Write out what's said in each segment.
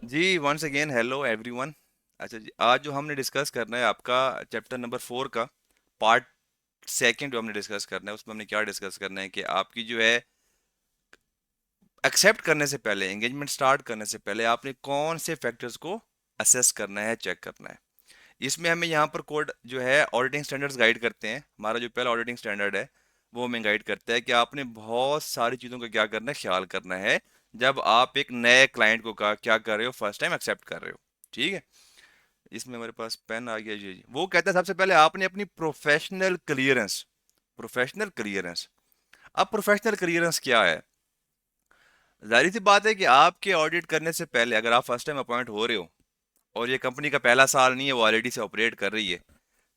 जी once again hello everyone. अच्छा जी, आज जो हमने डिस्कस करना है आपका चैप्टर नंबर 4 का पार्ट सेकंड जो हमने डिस्कस करना है, उसमें हमने क्या डिस्कस करना है कि आपकी जो है एक्सेप्ट करने से पहले, एंगेजमेंट स्टार्ट करने से पहले आपने कौन से फैक्टर्स को असेस करना है, चेक करना है। इसमें हमें यहाँ पर कोड जो है ऑडिटिंग स्टैंडर्ड्स गाइड करते हैं। हमारा जो पहला ऑडिटिंग स्टैंडर्ड है वो हमें गाइड करता है कि आपने बहुत सारी चीज़ों का क्या करना है, ख्याल करना है जब आप एक नए क्लाइंट को क्या कर रहे हो, फर्स्ट टाइम एक्सेप्ट कर रहे हो। ठीक है, इसमें हमारे पास पेन आ गया जी। वो कहता है सबसे पहले आपने अपनी प्रोफेशनल क्लियरेंस। अब प्रोफेशनल क्लियरेंस क्या है? जाहिर सी बात है कि आपके ऑडिट करने से पहले अगर आप फर्स्ट टाइम अपॉइंट हो रहे हो और ये कंपनी का पहला साल नहीं है, वो ऑलरेडी से ऑपरेट कर रही है,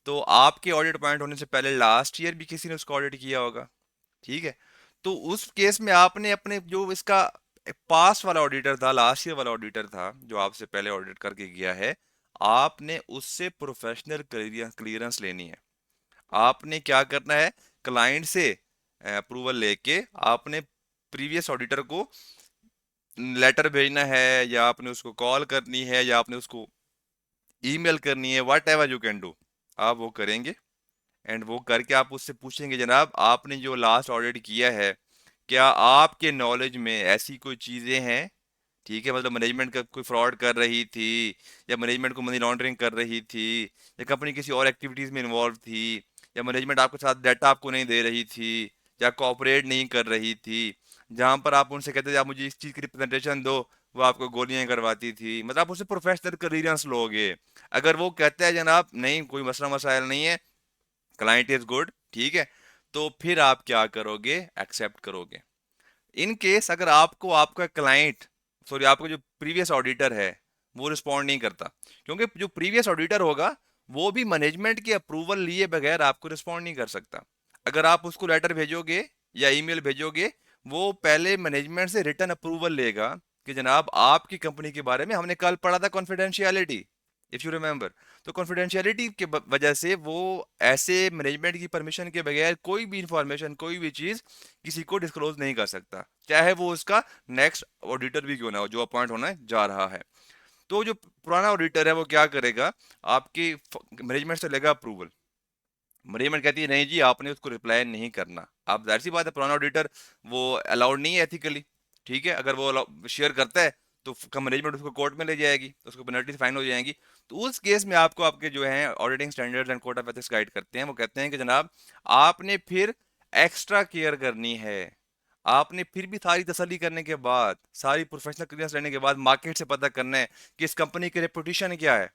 तो आपके ऑडिट अपॉइंट होने से पहले लास्ट ईयर भी किसी ने उसका ऑडिट किया होगा। ठीक है, तो उस केस में आपने अपने जो इसका पास वाला ऑडिटर था, लास्ट ईयर वाला ऑडिटर था जो आपसे पहले ऑडिट करके गया है, आपने उससे प्रोफेशनल क्लियरेंस लेनी है। आपने क्या करना है, क्लाइंट से अप्रूवल लेके आपने प्रीवियस ऑडिटर को लेटर भेजना है, या आपने उसको कॉल करनी है, या आपने उसको ईमेल करनी है, what ever you can do, आप वो करेंगे। एंड वो करके आप उससे पूछेंगे जनाब आपने जो लास्ट ऑडिट किया है, क्या आपके नॉलेज में ऐसी कोई चीजें हैं, ठीक है, मतलब मैनेजमेंट का कोई फ्रॉड कर रही थी, या मैनेजमेंट को मनी लॉन्ड्रिंग कर रही थी, या कंपनी किसी और एक्टिविटीज में इन्वॉल्व थी, या मैनेजमेंट आपके साथ डाटा आपको नहीं दे रही थी, या कोऑपरेट नहीं कर रही थी, जहां पर आप उनसे कहते थे आप मुझे इस चीज की रिप्रेजेंटेशन दो, वो आपको गोलियां करवाती थी, मतलब आप उससे प्रोफेशनल क्लियरेंस लोगे। अगर वो कहता है जनाब नहीं कोई मसला मसाइल नहीं है, क्लाइंट इज गुड, ठीक है, तो फिर आप क्या करोगे, एक्सेप्ट करोगे। इन केस अगर आपको आपका क्लाइंट, सॉरी आपका जो प्रीवियस ऑडिटर है वो रिस्पॉन्ड नहीं करता, क्योंकि जो प्रीवियस ऑडिटर होगा वो भी मैनेजमेंट की अप्रूवल लिए बगैर आपको रिस्पॉन्ड नहीं कर सकता। अगर आप उसको लेटर भेजोगे या ईमेल भेजोगे, वो पहले मैनेजमेंट से रिटर्न अप्रूवल लेगा कि जनाब आपकी कंपनी के बारे में हमने कल पढ़ा था कॉन्फिडेंशियलिटी, इफ यू रिमेंबर। तो कॉन्फिडेंशियलिटी के वजह से वो ऐसे मैनेजमेंट की परमिशन के बगैर कोई भी इंफॉर्मेशन, कोई भी चीज किसी को डिस्क्लोज नहीं कर सकता, चाहे वो उसका नेक्स्ट ऑडिटर भी क्यों ना हो जो अपॉइंट होने जा रहा है। तो जो पुराना ऑडिटर है वो क्या करेगा, आपकी मैनेजमेंट से लेगा अप्रूवल, मैनेजमेंट कहती है नहीं जी आपने उसको रिप्लाई नहीं करना। आप जाहिर सी बात है पुराना ऑडिटर वो अलाउड नहीं है एथिकली, ठीक है, अगर वो शेयर करता है तो मैनेजमेंट उसको कोर्ट में ले जाएगी, तो उसको पेनल्टी फाइन हो जाएंगी। तो उस केस में आपको आपके जो है auditing standards and code of ethics guide करते हैं, वो कहते हैं कि जनाब आपने फिर एक्स्ट्रा केयर करनी है। आपने फिर भी सारी तसल्ली करने के बाद, सारी प्रोफेशनल क्लियरेंस लेने के बाद मार्केट से पता करना है कि इस कंपनी की रेपुटेशन क्या है,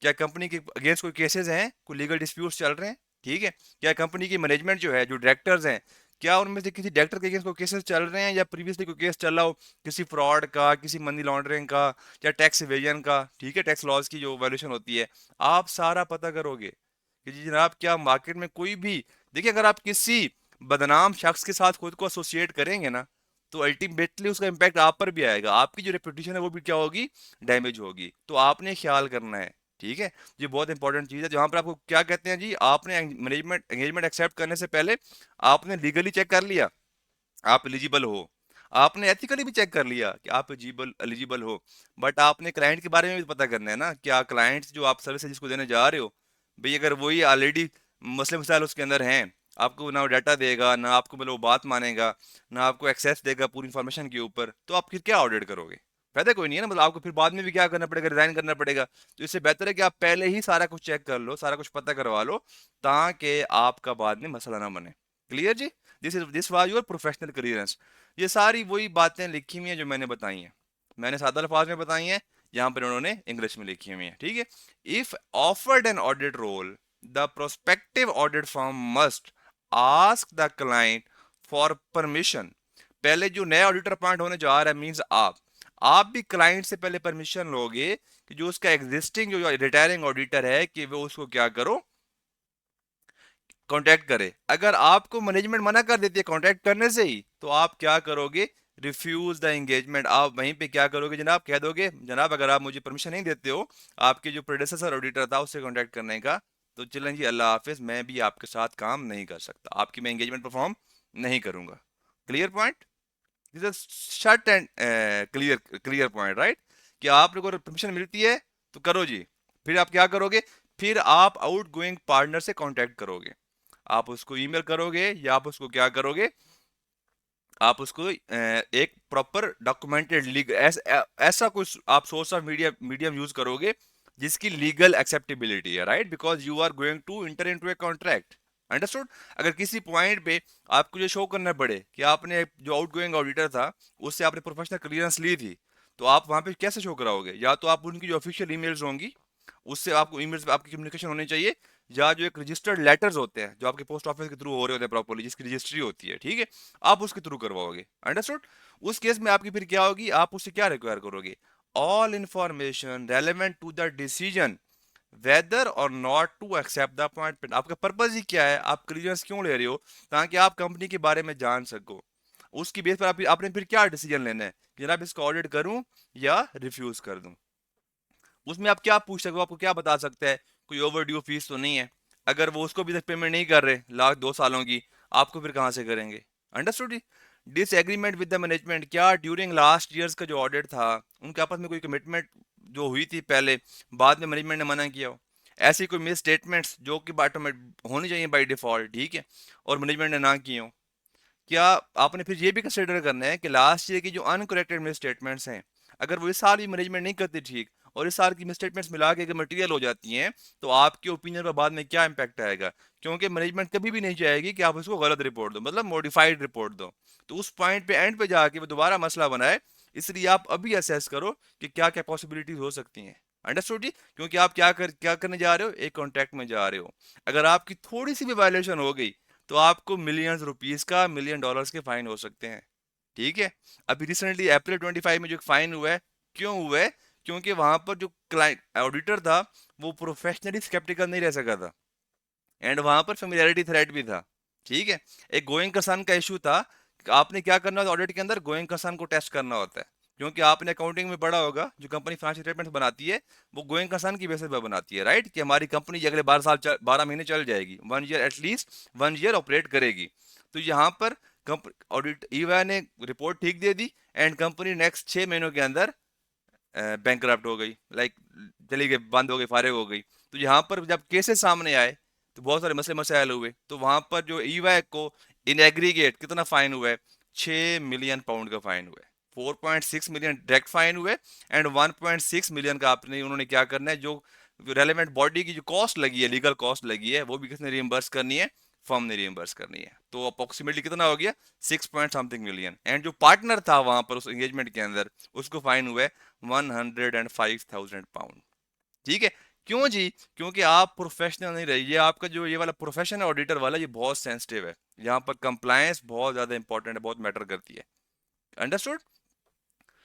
क्या कंपनी के अगेंस्ट कोई केसेस हैं, कोई लीगल डिस्प्यूट्स चल रहे हैं, ठीक है, क्या कंपनी की मैनेजमेंट जो है, जो डायरेक्टर्स हैं, क्या उनमें से किसी डायरेक्टर के अगेंस्ट कोई केसेस चल रहे हैं, या प्रीवियसली कोई केस चल रहा हो किसी फ्रॉड का, किसी मनी लॉन्ड्रिंग का, या टैक्स इवेजन का, ठीक है, टैक्स लॉज की जो वैल्यूएशन होती है, आप सारा पता करोगे कि जी जनाब क्या मार्केट में कोई भी, देखिए अगर आप किसी बदनाम शख्स के साथ खुद को एसोसिएट करेंगे ना, तो अल्टीमेटली उसका इम्पैक्ट आप पर भी आएगा, आपकी जो रेपुटेशन है वो भी क्या होगी, डैमेज होगी। तो आपने ख्याल करना है, ठीक है। ये बहुत इंपॉर्टेंट चीज है जहां पर आपको क्या कहते हैं जी, आपने मैनेजमेंट एंगेजमेंट एक्सेप्ट करने से पहले आपने लीगली चेक कर लिया आप एलिजिबल हो, आपने एथिकली भी चेक कर लिया कि आप एलिजिबल एलिजिबल हो, बट आपने क्लाइंट के बारे में भी पता करना है ना, क्या क्लाइंट जो आप सर्विस जिसको देने जा रहे हो, भाई अगर वही ऑलरेडी मसले मसाइल उसके अंदर हैं, आपको ना वो डाटा देगा, ना आपको मतलब वो बात मानेगा, ना आपको एक्सेस देगा पूरी इंफॉर्मेशन के ऊपर, तो आप फिर क्या ऑडिट करोगे, फायदा कोई नहीं है ना, मतलब आपको फिर बाद में भी क्या करना पड़ेगा, रिजाइन करना पड़ेगा। तो इससे बेहतर है कि आप पहले ही सारा कुछ चेक कर लो, सारा कुछ पता करवा लो, ताकि आपका बाद में मसला ना बने। क्लियर जी? This was your professional clearance. ये सारी वही बातें लिखी हुई हैं जो मैंने बताई हैं, मैंने सादा अल्फाज में बताई हैं, यहाँ पर उन्होंने इंग्लिश में लिखी हुई हैं, ठीक है। If offered an audit role, the prospective audit firm must ask the client for permission. पहले जो नया ऑडिटर अपॉइंट होने जा रहा है, मींस आप भी क्लाइंट से पहले परमिशन लोगे कि जो उसका एग्जिस्टिंग जो रिटायरिंग ऑडिटर है कि वो उसको क्या करो, कांटेक्ट करे। अगर आपको मैनेजमेंट मना कर देती है कांटेक्ट करने से ही, तो आप क्या करोगे, रिफ्यूज द एंगेजमेंट। आप वहीं पे क्या करोगे जनाब, कह दोगे जनाब अगर आप मुझे परमिशन नहीं देते हो आपके जो प्रेडेसेसर ऑडिटर था उससे कांटेक्ट करने का, तो चलें जी अल्लाह हाफिज, मैं भी आपके साथ काम नहीं कर सकता, आपकी मैं एंगेजमेंट परफॉर्म नहीं करूंगा। Clear point? This is short and clear clear point, right? कि आपको अगर परमिशन मिलती है तो करो जी। फिर आप क्या करोगे, फिर आप आउट गोइंग पार्टनर से कांटेक्ट करोगे, आप उसको ईमेल करोगे या आप उसको क्या करोगे, आप उसको एक प्रॉपर डॉक्यूमेंटेड लीगल ऐसा कुछ आप सोर्स ऑफ मीडियम यूज करोगे जिसकी लीगल एक्सेप्टेबिलिटी है, right, because you are going to enter into a contract. Understood. अगर किसी पॉइंट पे आपको ये शो करना पड़े कि आपने जो आउटगोइंग ऑडिटर था उससे आपने प्रोफेशनल क्लियरेंस ली थी, तो आप वहां पे कैसे शो कराओगे? या तो आप उनकी जो ऑफिशियल ईमेल्स होंगी उससे आपको ईमेल्स पे आपकी कम्युनिकेशन होनी चाहिए, या जो एक रजिस्टर्ड लेटर्स होते हैं जो आपके पोस्ट ऑफिस के थ्रू हो रहे होते हैं प्रॉपर्ली, जिसकी रजिस्ट्री होती है, ठीक है, आप उसके थ्रू करवाओगे। अंडरस्टूड। उस केस में आपकी फिर क्या होगी, आप उससे क्या रिक्वायर करोगे, all information relevant to the decision whether or not to accept the appointment. आपका पर्पज ही क्या है, आप क्लियरेंस क्यों ले रहे हो, ताकि आप कंपनी के बारे में जान सको। उसकी बेस पर आपने फिर क्या डिसीजन लेना है कि जनाब इसको ऑडिट करूं या रिफ्यूज कर दूं। उसमें आप क्या पूछ सकते हो, आपको क्या बता सकता है, कोई ओवर ड्यू फीस तो नहीं है। अगर वो उसको भी तक पेमेंट नहीं कर रहे लाख 2 सालों की, आपको फिर कहाँ से करेंगे? Understood. Disagreement with the management, क्या ड्यूरिंग लास्ट ईयर्स का जो ऑडिट था उनके आपस में कोई कमिटमेंट जो हुई थी पहले, बाद में मैनेजमेंट ने मना किया हो, ऐसी कोई मिस स्टेटमेंट्स जो कि ऑटोमेट होनी चाहिए बाई डिफॉल्ट, ठीक है, और मैनेजमेंट ने ना की हो। क्या आपने फिर ये भी कंसिडर करना है कि लास्ट ईयर की जो अनकरेक्टेड मिस स्टेटमेंट्स हैं, अगर वो इस साल भी मैनेजमेंट नहीं करती ठीक, और इस साल की मिस स्टेटमेंट्स मिला के अगर मटेरियल हो जाती हैं, तो आपके ओपिनियन पर बाद में क्या इंपैक्ट आएगा? क्योंकि मैनेजमेंट कभी भी नहीं चाहेगी कि आप उसको गलत रिपोर्ट दो, मतलब मॉडिफाइड रिपोर्ट दो। तो उस पॉइंट पे एंड पे जाके वो दोबारा मसला बनाए, इसलिए आप अभी असेस करो कि क्या क्या पॉसिबिलिटीज हो सकती हैं। अंडरस्टूड जी। क्योंकि आप क्या करने जा रहे हो, एक कॉन्ट्रैक्ट में जा रहे हो। अगर आपकी थोड़ी सी भी वायलेशन हो गई तो आपको मिलियंस रुपीस का, मिलियन डॉलर्स के फाइन हो सकते हैं, ठीक है। अभी रिसेंटली अप्रैल 25 में जो फाइन हुआ है, क्यों हुआ है? क्योंकि वहां पर जो क्लाइंट ऑडिटर था वो प्रोफेशनली स्केप्टिकल नहीं रह सका था, एंड वहां पर फेमिलियरिटी थ्रेट भी था, ठीक है। एक गोइंग कंसर्न का इशू था। आपने क्या करना होता है ऑडिट के अंदर, गोइंग कंसर्न को टेस्ट करना होता है, क्योंकि आपने अकाउंटिंग में पढ़ा होगा जो कंपनी फाइनेंशियल स्टेटमेंट्स बनाती है वो गोइंग कंसर्न की बेसिस पर बनाती है, राइट, कि हमारी कंपनी अगले 12 महीने चल जाएगी, 1 ईयर एटलीस्ट, 1 ईयर ऑपरेट करेगी। तो यहाँ पर ऑडिट ईवा ने रिपोर्ट ठीक दे दी, एंड कंपनी नेक्स्ट 6 महीनों के अंदर बैंकरप्ट हो गई, लाइक चली गई, बंद हो गई, फारिग हो गई। तो यहाँ पर जब केसेस सामने आए तो बहुत सारे मसले मसाइल हुए, तो वहां पर जो ईवैक को इन एग्रीगेट कितना फाइन हुआ है, 6 मिलियन पाउंड का फाइन हुआ है, 4.6 मिलियन डायरेक्ट फाइन हुए, एंड 1.6 मिलियन का आपने उन्होंने क्या करना है, जो रेलेवेंट बॉडी की जो कॉस्ट लगी है, लीगल कॉस्ट लगी है, वो भी किसने रिइम्बर्स करनी है, फर्म ने रिइम्बर्स करनी है। तो अप्रोक्सीमेटली कितना हो गया, 6 पॉइंट समथिंग मिलियन। एंड जो पार्टनर था वहां पर उस एंगेजमेंट के अंदर, उसको फाइन हुआ है 105,000 पाउंड, ठीक है। क्यों जी? क्योंकि आप प्रोफेशनल नहीं रहे। ये आपका जो ये वाला प्रोफेशन है ऑडिटर वाला, ये बहुत सेंसिटिव है, यहाँ पर कंप्लायंस बहुत ज्यादा इंपॉर्टेंट है, बहुत मैटर करती है। अंडरस्टूड।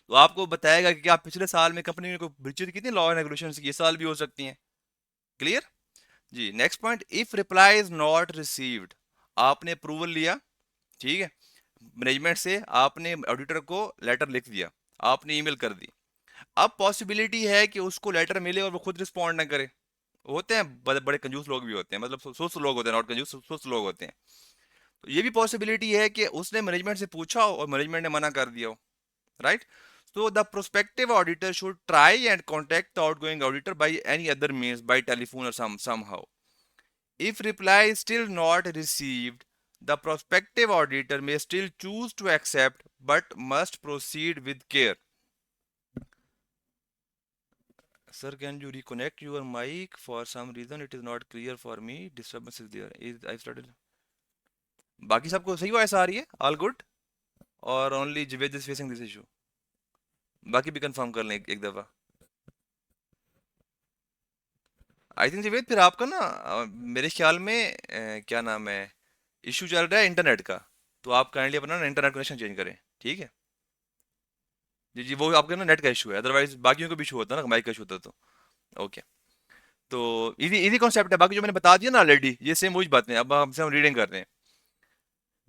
तो आपको बताएगा कि आप पिछले साल में कंपनी में कोई ब्रीचेज कितनी लॉ एंड रेगुलेशन की, इस साल भी हो सकती हैं। क्लियर जी। Next point, if reply is not received, आपने अप्रूवल लिया, ठीक है, मैनेजमेंट से, आपने ऑडिटर को लेटर लिख दिया, आपने ईमेल कर दी, अब पॉसिबिलिटी है कि उसको लेटर मिले और वो खुद रिस्पॉन्ड ना करे। होते हैं बड़े बड़े कंजूस लोग भी होते हैं, मतलब सुस्त लोग होते हैं, नॉट कंजूस, सुस्त लोग होते हैं। तो ये भी पॉसिबिलिटी है कि उसने मैनेजमेंट से पूछा हो और मैनेजमेंट ने मना कर दिया हो, right. So the prospective auditor should try and contact the outgoing auditor by any other means, by telephone or somehow. If reply is still not received, the prospective auditor may still choose to accept but must proceed with care. Sir, can you reconnect your mic? For some reason, it is not clear for me. Disturbance is there. I started. बाकी सबको सही voice आ रही है? All good? और only Javed is facing this issue? बाकी भी confirm कर लें एक दफ़ा। आई थिंक जवेद फिर आपका ना मेरे ख्याल में क्या नाम है, इशू चल रहा है इंटरनेट का। तो आप काइंडली अपना ना इंटरनेट कनेक्शन चेंज करें, ठीक है। जी जी, वो आपका ना नेट का इशू है, अदरवाइज बाकियों का भी इशू होता है ना, माइक का इशू होता है तो। ओके। तो इजी इजी कॉन्सेप्ट है, बाकी जो मैंने बता दिया ना ऑलरेडी, ये सेम वही बातें हैं। अब हमसे हम रीडिंग कर रहे हैं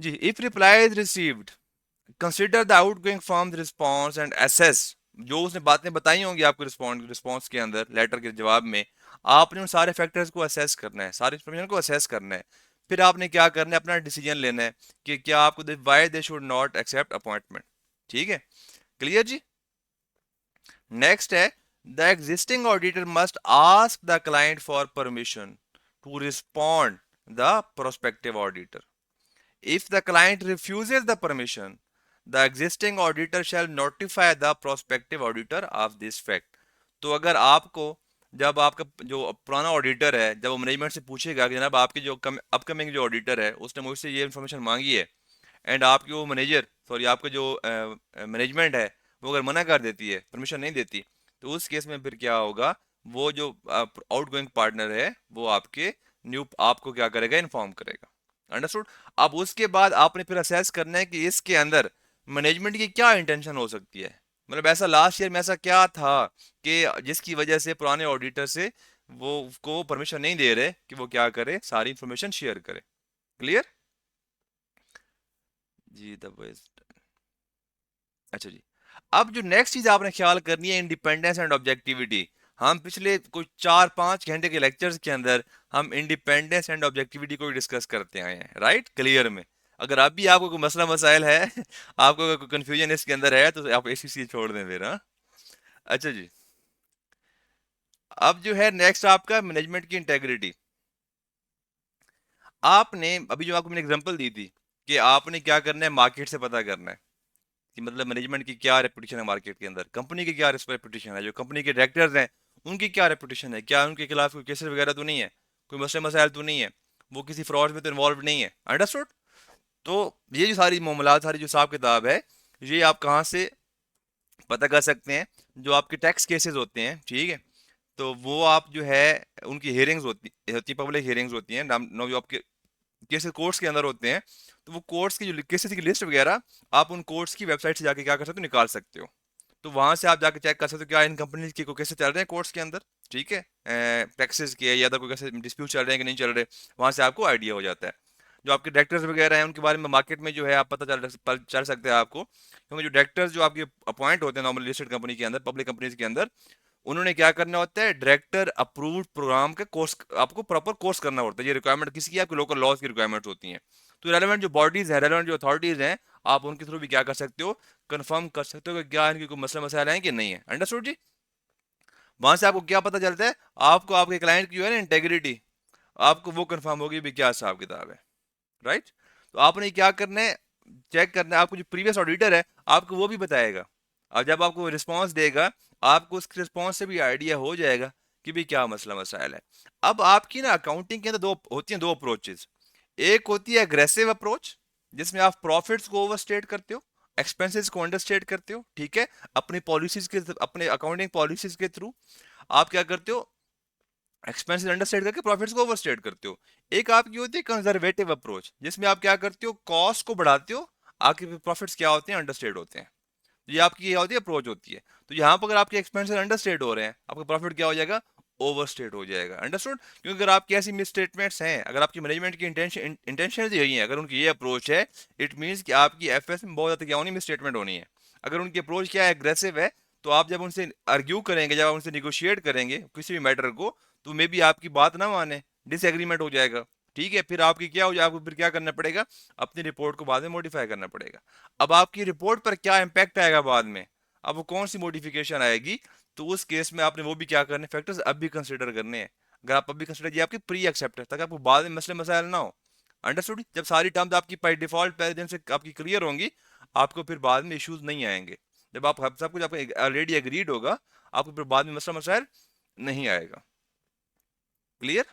जी। If reply is received, consider the outgoing from the response and assess, जो उसने बातें बताई होंगी आपको रिस्पॉन्स के अंदर, लेटर के जवाब में, आपने उन सारे फैक्टर्स को असेस करना है, सारे इंफॉर्मेशन को असेस करना है। फिर आपने क्या करना है, अपना डिसीजन लेना है कि क्या आपको why they should not accept appointment, ठीक है। क्लियर जी। नेक्स्ट है, the existing auditor must ask the client for permission to respond the prospective auditor. If the client refuses the permission, the existing auditor shall notify the prospective auditor of this fact. तो अगर आपको, जब आपका जो पुराना auditor है, जब वो मैनेजमेंट से पूछेगा कि जनाब आपकी जो अपकमिंग जो ऑडिटर है उसने मुझसे ये इन्फॉर्मेशन मांगी है, एंड आपकी वो मैनेजर, सॉरी आपका जो मैनेजमेंट है वो अगर मना कर देती है, परमिशन नहीं देती, तो उस केस में फिर क्या होगा, वो जो आउटगोइंग पार्टनर है वो आपके न्यू आपको क्या करेगा, इन्फॉर्म करेगा. अंडरस्टूड. अब उसके बाद आपने फिर असेस करना है कि इसके अंदर मैनेजमेंट की क्या इंटेंशन हो सकती है. मतलब ऐसा लास्ट ईयर में ऐसा क्या था कि जिसकी वजह से पुराने ऑडिटर से वो को परमिशन नहीं दे रहे कि वो क्या करे, सारी इंफॉर्मेशन शेयर करे. क्लियर जी. अच्छा जी. अब जो नेक्स्ट चीज आपने ख्याल करनी है, इंडिपेंडेंस एंड ऑब्जेक्टिविटी. हम पिछले कुछ 4-5 घंटे के लेक्चर्स के अंदर हम इंडिपेंडेंस एंड ऑब्जेक्टिविटी को डिस्कस करते आए हैं, राइट, क्लियर में. अगर अब भी आपको कोई मसला मसाइल है आपको कोई कंफ्यूजन इसके अंदर है, तो आप ऐसी चीज छोड़ दें फिर. हाँ. अच्छा जी. अब जो है नेक्स्ट आपका मैनेजमेंट की इंटेग्रिटी. आपने अभी जो आपको मैंने एग्जांपल दी थी कि आपने क्या करना है, मार्केट से पता करना है कि मतलब मैनेजमेंट की क्या रेपुटेशन है मार्केट के अंदर, कंपनी की क्या रेपुटेशन है, जो कंपनी के डायरेक्टर्स हैं उनकी क्या रेपुटेशन है, क्या उनके खिलाफ कोई केसेस वगैरह तो नहीं है, कोई मसले मसाइल तो नहीं है, वो किसी फ्रॉड में तो इन्वॉल्व नहीं है. अंडरस्टूड. तो ये जो सारी मामलात, सारी जो हिसाब किताब है, ये आप कहाँ से पता कर सकते हैं, जो आपके टैक्स केसेस होते हैं, ठीक है, तो वो आप जो है उनकी हियरिंग्स होती पब्लिक हियरिंग्स होती हैं, नाम जो आपके केसेस कोर्ट्स के अंदर होते हैं, तो वो कोर्ट्स की जो केसेस की लिस्ट वगैरह आप उन कोर्ट्स की वेबसाइट से जाके क्या कर सकते हो, निकाल सकते हो. तो वहां से आप जाके चेक कर सकते हो क्या इन कंपनीज के कोई केसेस चल रहे हैं कोर्ट्स के अंदर, ठीक है, टैक्सेस के या कोई कैसे डिस्प्यूट चल रहे हैं कि नहीं चल रहे. वहां से आपको आइडिया हो जाता है. जो आपके डायरेक्टर्स वगैरह हैं उनके बारे में मार्केट में जो है आप पता चल सकते हैं आपको, क्योंकि जो डायरेक्टर्स जो आपके अपॉइंट होते हैं नॉर्मल लिस्टेड कंपनी के अंदर, पब्लिक कंपनीज के अंदर, उन्होंने क्या करना होता है, डायरेक्टर अप्रूव्ड प्रोग्राम का कोर्स आपको प्रॉपर कोर्स करना पड़ता है. ये रिक्वायरमेंट किसी की, आपके लोकल लॉज की रिक्वायरमेंट होती हैं. तो रेलेवेंट जो बॉडीज हैं, रेलेवेंट जो अथॉरिटीज हैं, आप उनके थ्रू भी क्या कर सकते हो, कंफर्म कर सकते हो कि क्या इनकी कोई मसला मसाइल हैं कि नहीं है. अंडरस्टूड जी. वहां से आपको क्या पता चलता है, आपको आपके क्लाइंट की जो है ना इंटेग्रिटी, आपको वो कंफर्म होगी भी क्या हिसाब किताब है, राइट. तो आपने क्या करना है, चेक करना है, आपको जो प्रीवियस ऑडिटर है आपको वो भी बताएगा, और जब आपको रिस्पॉन्स देगा आपको उसके रिस्पॉन्स से भी आइडिया हो जाएगा कि भी क्या मसला मसाइल है. अब आपकी ना अकाउंटिंग के अंदर दो होती हैं, दो अप्रोचेस. एक होती है एग्रेसिव अप्रोच, जिसमें आप प्रॉफिट्स को ओवरस्टेट करते हो, एक्सपेंसेस को अंडरस्टेट करते हो, ठीक है, अपनी पॉलिसीज के, अपने अकाउंटिंग पॉलिसीज के थ्रू आप क्या करते हो, एक्सपेंसेस अंडरस्टेट करके प्रॉफिट्स को ओवरस्टेट करते हो. एक आपकी होती है कंजर्वेटिव अप्रोच, जिसमें आप क्या करते हो, कॉस्ट को बढ़ाते हो, आपके प्रॉफिट्स क्या होते हैं, अंडरस्टेट होते हैं. ये आपकी ये होती है अप्रोच होती है. तो यहाँ पर अगर आपके एक्सपेंसेस अंडरस्टेट हो रहे हैं, आपका प्रॉफिट क्या हो जाएगा, ओवरस्टेट हो जाएगा. अंडरस्टूड. क्योंकि अगर आपकी ऐसी मिस स्टेटमेंट्स हैं, अगर आपकी मैनेजमेंट की इंटेंशन यही है, अगर उनकी ये अप्रोच है, इट मीन्स कि आपकी एफएस में बहुत ज़्यादा क्या होनी, मिस स्टेटमेंट होनी है. अगर उनकी अप्रोच क्या है, एग्रेसिव है, तो आप जब उनसे आर्ग्यू करेंगे, जब आप उनसे निगोशिएट करेंगे किसी भी मैटर को, तो मे बी आपकी बात ना माने, डिसएग्रीमेंट हो जाएगा, ठीक है, फिर आपकी क्या हो जाए, आपको फिर क्या करना पड़ेगा, अपनी रिपोर्ट को बाद में मॉडिफाई करना पड़ेगा. अब आपकी रिपोर्ट पर क्या इम्पैक्ट आएगा बाद में, अब वो कौन सी मॉडिफिकेशन आएगी, तो उस केस में आपने वो भी क्या करने, फैक्टर्स अब भी कंसिडर करने हैं. अगर आप अभी कंसिडर, ये आपकी प्री एक्सेप्ट है, ताकि आपको बाद में मसले मसाइल ना हो. अंडरस्टूड. जब सारी टर्म्स आपकी बाई डिफॉल्ट पहले दिन से आपकी क्लियर होंगी, आपको फिर बाद में इश्यूज नहीं आएंगे. जब आप सब कुछ आपको ऑलरेडी एग्रीड होगा, आपको फिर बाद में मसला मसाइल नहीं आएगा. क्लियर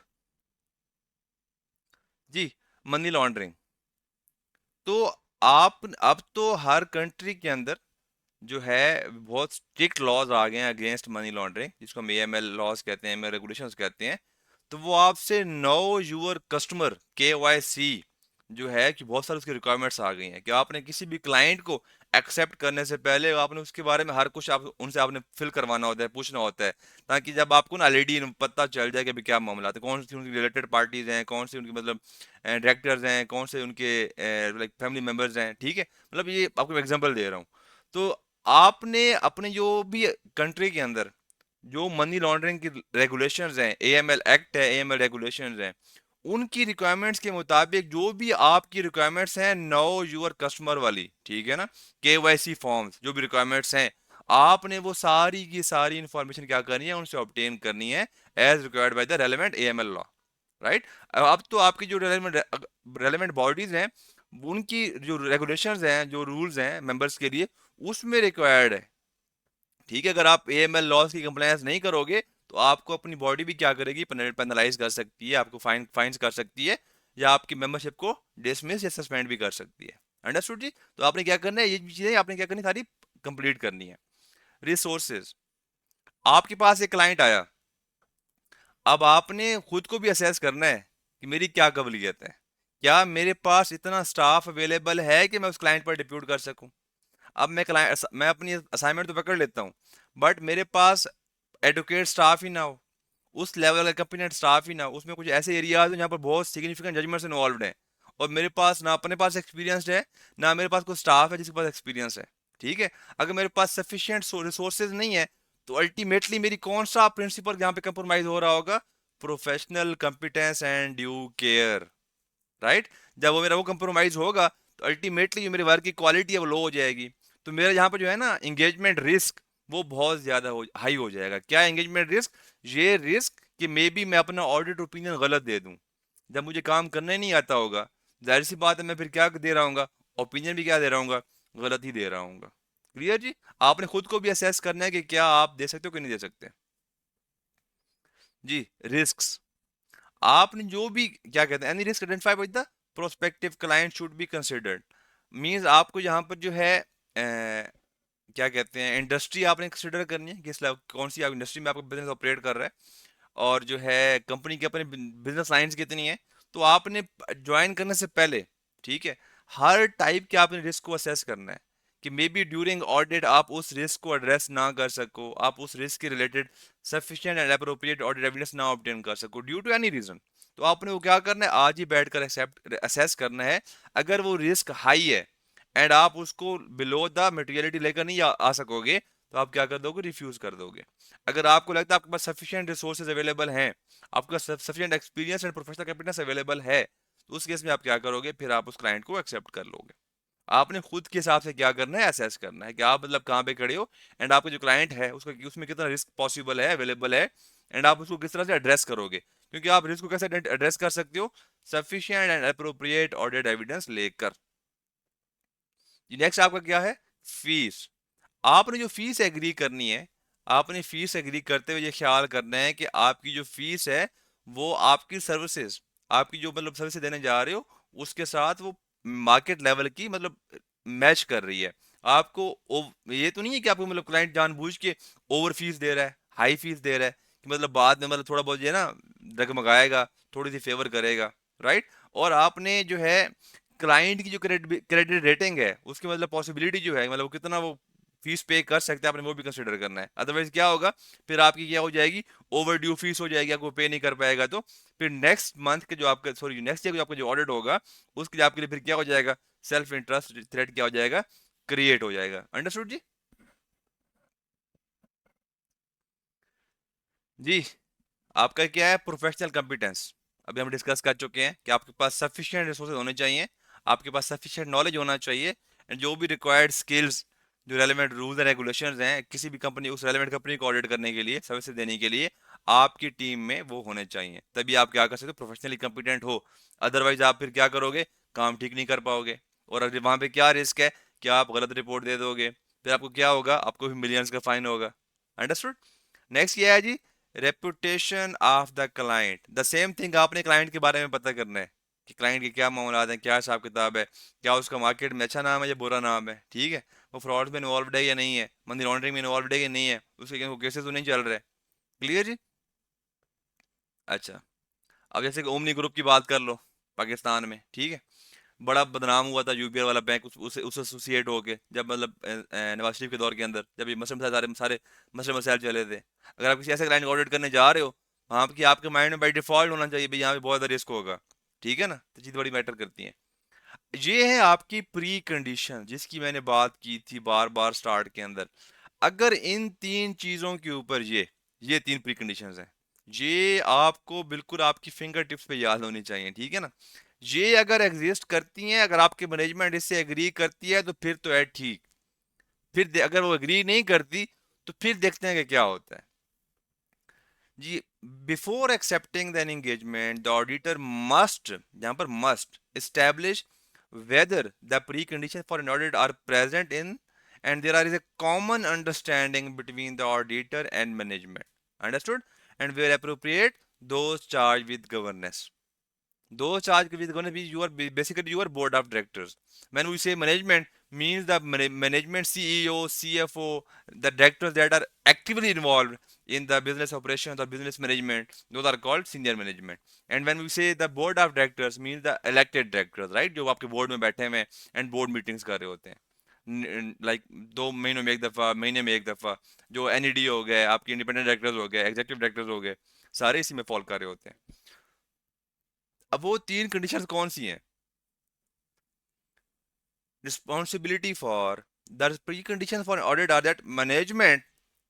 जी. Money laundering. तो आप अब तो हर कंट्री के अंदर जो है बहुत स्ट्रिक्ट लॉज आ गए हैं अगेंस्ट मनी लॉन्ड्रिंग, जिसको हम एएमएल लॉज कहते हैं, एएमएल रेगुलेशंस कहते हैं. तो वो आपसे नो यूर कस्टमर केवाईसी जो है कि बहुत सारी उसकी रिक्वायरमेंट्स आ गई हैं कि आपने किसी भी क्लाइंट को एक्सेप्ट करने से पहले आपने उसके बारे में हर कुछ आप उनसे आपने फिल करवाना होता है, पूछना होता है, ताकि जब आपको ना ऑलरेडी पता चल जाए कि अभी क्या मामला है, कौन सी उनकी रिलेटेड पार्टीज हैं, कौन सी उनकी मतलब डायरेक्टर्स हैं, कौन से उनके लाइक फैमिली मेम्बर्स हैं, ठीक है. मतलब ये आपको एग्जांपल दे रहा हूँ. तो आपने अपने जो भी कंट्री के अंदर जो मनी लॉन्ड्रिंग की रेगुलेशंस हैं, एएमएल एक्ट है, एएमएल रेगुलेशंस हैं, उनकी रिक्वायरमेंट्स के मुताबिक जो भी आपकी रिक्वायरमेंट्स हैं नो यूर कस्टमर वाली, ठीक है ना, केवाईसी फॉर्म्स जो भी रिक्वायरमेंट्स हैं, आपने वो सारी की सारी इंफॉर्मेशन क्या करनी है, उनसे ऑब्टेन करनी है as required by the relevant AML law, right. अब तो आपकी जो रेलेवेंट बॉडीज हैं, उनकी जो रेगुलेशंस हैं, जो रूल्स हैं मेंबर्स के लिए, उसमें रिक्वायर्ड है, ठीक है। अगर आप एएमएल लॉज की कंप्लायंस नहीं करोगे तो आपको अपनी बॉडी भी क्या करेगी, पेनलाइज कर सकती है, आपको फाइन्स कर सकती है, या आपकी मेंबरशिप को डिसमिस या सस्पेंड भी कर सकती है। अंडरस्टूड जी। तो आपने क्या करना है, ये चीजें आपने क्या करनी, सारी कंप्लीट करनी है। रिसोर्सेज, आपके पास एक क्लाइंट आया, अब आपने खुद को भी असेस करना है कि मेरी क्या काबिलियत है, क्या मेरे पास इतना स्टाफ अवेलेबल है कि मैं उस क्लाइंट पर डिप्यूट कर सकूं। अब मैं अपनी असाइनमेंट तो पकड़ लेता हूँ, बट मेरे पास एडुकेट स्टाफ ही ना हो, उस लेवल का कंपिटेंट स्टाफ ही ना हो, उसमें कुछ ऐसे एरियाज हैं जहाँ पर बहुत सिग्निफिकेंट जजमेंट्स इन्वॉल्व हैं, और मेरे पास ना अपने पास एक्सपीरियंस है, ना मेरे पास कोई स्टाफ है जिसके पास एक्सपीरियंस है, ठीक है। अगर मेरे पास सफिशिएंट रिसोर्सेज नहीं है, तो अल्टीमेटली मेरी कौन सा प्रिंसिपल यहाँ पे कंप्रोमाइज हो रहा होगा, professional competence and due care, right. जब वो मेरा वो कंप्रोमाइज होगा, तो अल्टीमेटली जो मेरे वर्क की क्वालिटी है वो लो हो जाएगी। तो मेरा यहाँ पे जो है ना एंगेजमेंट रिस्क, वो बहुत ज्यादा हाई हो जाएगा। क्या एंगेजमेंट रिस्क, ये रिस्क कि मे बी मैं अपना ऑडिट ओपिनियन गलत दे दूं, जब मुझे काम करना ही नहीं आता होगा, जाहिर सी बात है मैं फिर क्या दे रहा हूँ, ओपिनियन भी क्या दे रहा हूँ, गलत ही दे रहा हूँ। क्लियर जी। आपने खुद को भी असेस करना है कि क्या आप दे सकते हो कि नहीं दे सकते। जी, रिस्क, आपने जो भी क्या कहते हैं, any risk identify with the prospective client should be considered, means आपको यहाँ पर जो है क्या कहते हैं, इंडस्ट्री आपने कंसिडर करनी है, कौन सी आप इंडस्ट्री में आपका बिजनेस ऑपरेट कर रहा है, और जो है कंपनी की अपने बिजनेस लाइंस कितनी है। तो आपने ज्वाइन करने से पहले, ठीक है, हर टाइप के आपने रिस्क को असेस करना है, कि मे बी ड्यूरिंग ऑडिट आप उस रिस्क को एड्रेस ना कर सको, आप उस रिस्क के related sufficient and appropriate audit evidence ना ऑब्टेन कर सको ड्यू टू एनी रीजन। तो आपने वो क्या करना है, आज ही बैठकर एक्सेप्ट असेस करना है। अगर वो रिस्क हाई है एंड आप उसको बिलो द मटेरियलिटी लेकर नहीं आ सकोगे, तो आप क्या कर दोगे, रिफ्यूज कर दोगे। अगर आपको लगता है आपके पास सफिशिएंट रिसोर्सेज अवेलेबल हैं, आपका sufficient experience and professional capacity available है, तो उस केस में आप क्या करोगे, फिर आप उस क्लाइंट को एक्सेप्ट कर लोगे। आपने खुद के हिसाब से क्या करना है, असेस करना है कि आप मतलब कहाँ पे खड़े हो, एंड आपका जो क्लाइंट है उसका उसमें कितना रिस्क पॉसिबल है, अवेलेबल है, एंड आप उसको किस तरह से एड्रेस करोगे। क्योंकि आप रिस्क को कैसे एड्रेस कर सकते हो, sufficient and appropriate audit evidence लेकर। नेक्स्ट आपका क्या है, फीस। आपने जो फीस एग्री करनी है, आपने फीस एग्री करते हुए ये ख्याल करना है कि आपकी जो फीस है वो आपकी सर्विसेज, आपकी जो मतलब सर्विस देने जा रहे हो उसके साथ वो मार्केट लेवल की मतलब मैच कर रही है। आपको ये तो नहीं है कि आपको मतलब क्लाइंट जानबूझ के ओवर फीस दे रहा है, हाई फीस दे रहा है, कि मतलब बाद में मतलब थोड़ा बहुत ये ना डगमगाएगा, थोड़ी सी फेवर करेगा, राइट। और आपने जो है क्लाइंट की जो क्रेडिट रेटिंग है, उसकी मतलब पॉसिबिलिटी जो है, मतलब वो कितना वो फीस पे कर सकते हैं, आपने वो भी कंसिडर करना है। अदरवाइज क्या होगा, फिर आपकी क्या हो जाएगी, ओवर ड्यू फीस हो जाएगी, आपको पे नहीं कर पाएगा, तो फिर नेक्स्ट मंथ के जो आपका सॉरी नेक्स्ट ईयर जो आपका जो ऑडिट होगा, उसके लिए आपके लिए फिर क्या हो जाएगा, सेल्फ इंटरेस्ट थ्रेट क्या हो जाएगा, क्रिएट हो जाएगा। अंडरस्टूड जी। जी, आपका क्या है, प्रोफेशनल कंपिटेंस। अभी हम डिस्कस कर चुके हैं कि आपके पास सफिशिएंट रिसोर्सेज होने चाहिए, आपके पास सफिशिएंट नॉलेज होना चाहिए, एंड जो भी रिक्वायर्ड स्किल्स, जो रेलेवेंट रूल्स एंड रेगुलेशंस हैं किसी भी कंपनी, उस रेलेवेंट कंपनी को ऑडिट करने के लिए, सर्विसेज देने के लिए, आपकी टीम में वो होने चाहिए, तभी आप क्या कर सकते हो, प्रोफेशनली कंपिटेंट हो। अदरवाइज आप फिर क्या करोगे, काम ठीक नहीं कर पाओगे, और अगर वहां पे क्या रिस्क है कि आप गलत रिपोर्ट दे दोगे, फिर आपको क्या होगा, आपको भी मिलियंस का फाइन होगा। अंडरस्टूड। नेक्स्ट ये है जी, reputation of the client. The same thing आपने क्लाइंट के बारे में पता करना है कि क्लाइंट के क्या मामलात हैं, क्या हिसाब किताब है, क्या उसका मार्केट में अच्छा नाम है या बुरा नाम है, ठीक है, वो फ्रॉड में इन्वॉल्व है या नहीं है, मनी लॉन्ड्रिंग में इन्वॉल्व है या नहीं है, उसके केसेस तो नहीं चल रहे। क्लियर जी। अच्छा, अब जैसे कि ओमनी ग्रुप की बात कर लो, पाकिस्तान में, ठीक है, बड़ा बदनाम हुआ था यूबीआई वाला बैंक उससे एसोसिएट होके, जब मतलब नवाज शरीफ के दौर के अंदर, जब ये मसले मसाइल सारे सारे मसले मसाइल चले थे। अगर आप किसी ऐसे क्लाइंट को ऑडिट करने जा रहे हो, वहाँ की आपके माइंड में बाई डिफॉल्ट होना चाहिए भाई यहाँ पे बहुत ज़्यादा रिस्क होगा, ठीक है ना, तो चीज़ बड़ी मैटर करती है। ये है आपकी प्री कंडीशन जिसकी मैंने बात की थी बार बार स्टार्ट के अंदर। अगर इन तीन चीज़ों के ऊपर ये तीन प्री कंडीशंस हैं, ये आपको बिल्कुल आपकी फिंगर टिप्स पे याद होनी चाहिए, ठीक है ना। ये अगर एग्जिस्ट करती हैं, अगर आपकी मैनेजमेंट इससे एग्री करती है, तो फिर तो है ठीक। फिर अगर वो एग्री नहीं करती तो फिर देखते हैं कि क्या होता है जी। Before accepting the engagement the auditor must, यहाँ पर must establish whether the preconditions for an audit are present in and there is a common understanding between the auditor and management, understood, and where appropriate those charged with governance. Those charged with governance means you are basically your board of directors. When we say management, means the management, CEO, CFO, the directors that are actively involved in the business operations or business management, those are called senior management. And when we say the board of directors, means the elected directors, right, जो आपके board में बैठे हुए and board meetings कर रहे होते हैं, like 2 महीनों में एक दफ़ा, महीने में एक दफ़ा, जो NED हो गए, आपके इंडिपेंडेंट डायरेक्टर्स हो गए, एग्जीक्यूटिव डायरेक्टर्स हो गए, सारे इसी में फॉल कर रहे होते हैं। अब वो 3 कंडीशंस कौन सी हैं? Responsibility for the preconditions for audit are that management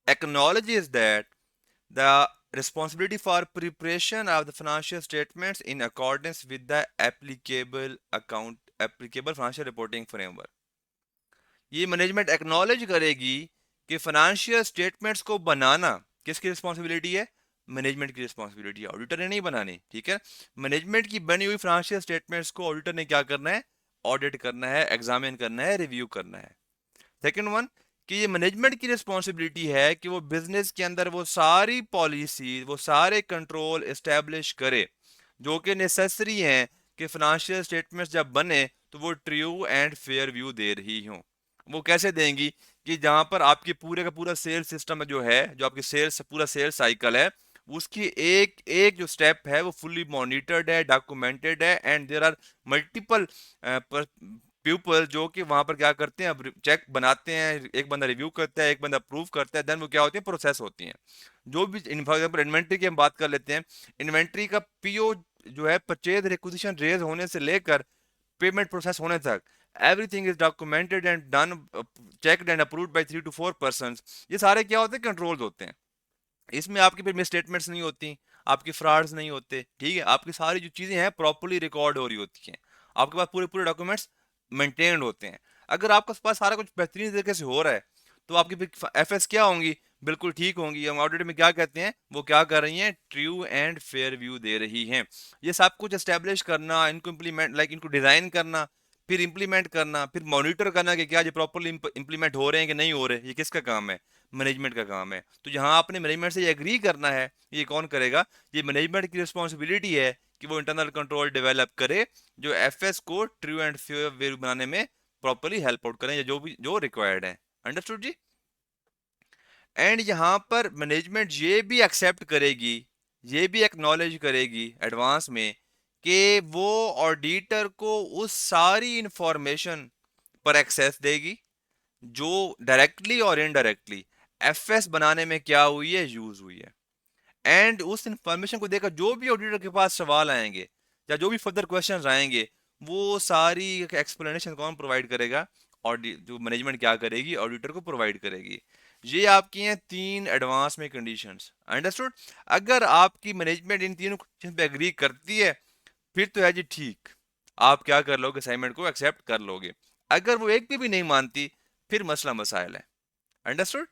acknowledges that the responsibility for preparation of the financial statements in accordance with the applicable financial reporting framework. ये मैनेजमेंट एक्नॉलेज करेगी कि फाइनेंशियल स्टेटमेंट्स को बनाना किसकी responsibility है? Management की responsibility है, auditor ने नहीं बनानी, ठीक है। मैनेजमेंट की बनी हुई फाइनेंशियल स्टेटमेंट्स को ऑडिटर ने क्या करना है? ऑडिट करना है, एग्जामिन करना है, रिव्यू करना है। सेकंड वन, कि ये मैनेजमेंट की रिस्पॉन्सिबिलिटी है कि वो बिजनेस के अंदर वो सारी पॉलिसी, वो सारे कंट्रोल एस्टेब्लिश करे जो कि नेसेसरी हैं कि फाइनेंशियल स्टेटमेंट्स जब बने तो वो ट्रू एंड फेयर व्यू दे रही हों। वो कैसे देंगी? कि जहां पर आपके पूरे का पूरा सेल्स सिस्टम जो है, जो आपकी सेल्स पूरा सेल्स साइकिल है, उसकी एक एक जो स्टेप है वो फुल्ली मॉनिटर्ड है, डॉक्यूमेंटेड है, and there are multiple people जो कि वहां पर क्या करते हैं, अब चेक बनाते हैं, एक बंदा रिव्यू करता है, एक बंदा अप्रूव करता है, देन वो क्या होती है, प्रोसेस होती हैं। जो भी फॉर एग्जाम्पल इन्वेंट्री की हम बात कर लेते हैं, इन्वेंट्री का पीओ जो है, परचेज रिक्विजिशन रेज होने से लेकर पेमेंट प्रोसेस होने तक, everything is documented and done, checked and approved by 3 to 4 person. ये सारे क्या होते हैं? कंट्रोल्स होते हैं। इसमें आपकी फिर मिस स्टेटमेंट्स नहीं होती, आपकी फ्रॉड्स नहीं होते, ठीक है, आपकी सारी जो चीज़ें हैं प्रॉपर्ली रिकॉर्ड हो रही होती हैं, आपके पास पूरे पूरे डॉक्यूमेंट्स मेंटेन्ड होते हैं। अगर आपके पास सारा कुछ बेहतरीन तरीके से हो रहा है तो आपकी फिर एफएस क्या होंगी? बिल्कुल ठीक होंगी। हम ऑडिट में क्या कहते हैं, वो क्या कर रही हैं? ट्रू एंड फेयर व्यू दे रही हैं। ये सब कुछ एस्टेब्लिश करना, इनको इम्प्लीमेंट, लाइक इनको डिजाइन करना, फिर इंप्लीमेंट करना, फिर मॉनिटर करना कि क्या ये प्रॉपरली इंप्लीमेंट हो रहे हैं कि नहीं हो रहे, ये किसका काम है? मैनेजमेंट का काम है। तो यहाँ आपने मैनेजमेंट से एग्री करना है, ये कौन करेगा? ये मैनेजमेंट की रिस्पॉन्सिबिलिटी है कि वो इंटरनल कंट्रोल डेवलप करे जो एफएस को ट्रू एंड फेयर व्यू बनाने में प्रॉपरली हेल्प आउट करें, या जो भी जो रिक्वायर्ड है। Understood ji? एंड यहाँ पर मैनेजमेंट ये भी एक्सेप्ट करेगी, ये भी एक्नॉलेज करेगी एडवांस में कि वो ऑडिटर को उस सारी इंफॉर्मेशन पर एक्सेस देगी जो डायरेक्टली और इनडायरेक्टली एफएस बनाने में क्या हुई है, यूज हुई है। एंड उस इंफॉर्मेशन को देखकर जो भी ऑडिटर के पास सवाल आएंगे या जो भी फर्दर क्वेश्चंस आएंगे, वो सारी एक्सप्लेनेशन कौन प्रोवाइड करेगा? ऑडिट, जो मैनेजमेंट क्या करेगी, ऑडिटर को प्रोवाइड करेगी। ये आपकी हैं 3 एडवांस में कंडीशंस। अंडरस्टूड? अगर आपकी मैनेजमेंट इन तीनों कंडीशन पे एग्री करती है फिर तो है जी ठीक, आप क्या कर लोगे? असाइनमेंट को एक्सेप्ट कर लोगे। अगर वो एक भी नहीं मानती फिर मसला मसाइल है। अंडरस्टूड?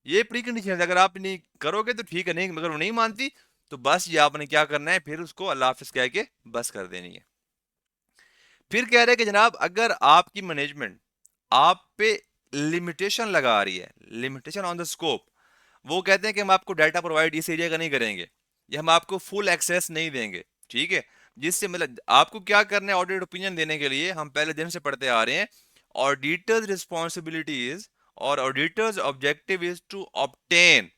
ये प्री कंडीशन है, अगर आप नहीं करोगे तो ठीक है, नहीं अगर वो नहीं मानती तो बस ये आपने क्या करना है, फिर उसको अल्लाह हाफिज कह के बस कर देनी है। फिर कह रहे हैं कि जनाब अगर आपकी मैनेजमेंट आप पे लिमिटेशन लगा रही है, लिमिटेशन ऑन द स्कोप, वो कहते हैं कि हम आपको डाटा प्रोवाइड इस एरिया का नहीं करेंगे, या हम आपको फुल एक्सेस नहीं देंगे, ठीक है, जिससे मतलब आपको क्या करना है, ऑडिट ओपिनियन देने के लिए हम पहले दिन से पढ़ते आ रहे हैं, ऑडिटर्स रिस्पॉन्सिबिलिटीज और auditors objective is to obtain